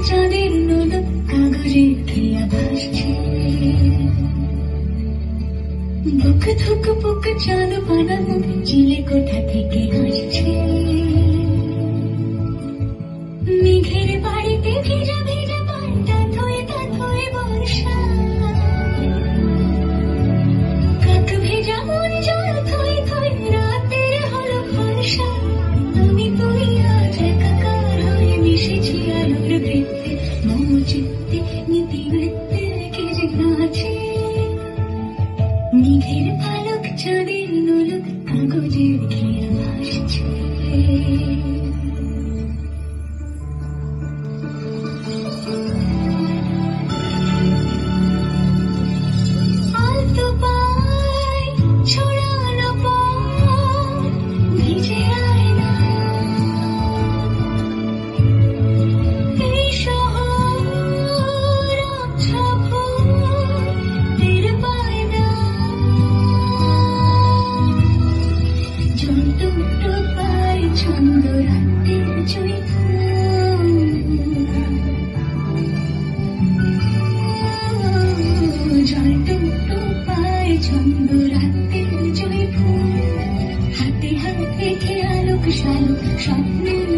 চাঁদের নোলক কাগজের খেয়া ভাসছে। বুক থুক বুক চাঁদ পানা মুখ চিলে কোথা থেকে হাসছে। মেঘের বাড়িতে ভিজা ভিজা পাল্টা থয়ে বর্ষা। কাক ভেজা মন জল থই রাতের হলো ভরসা। আমি তুই আজ একাকার হয়ে মিশেছি আলোর বৃত্তে, মম চিত্তে নীতিবৃত্তে কে যে নাচে। মেঘের পালক চাঁদের নোলক কাগজের খেয়া ভাসছে। ছন্দ রাতের জয়ফুল, জল টুকটু পায় ছন্দ রাতের জয়ফুল। হাতে হাতে খেয়ালোক শালুক স্বপ্নের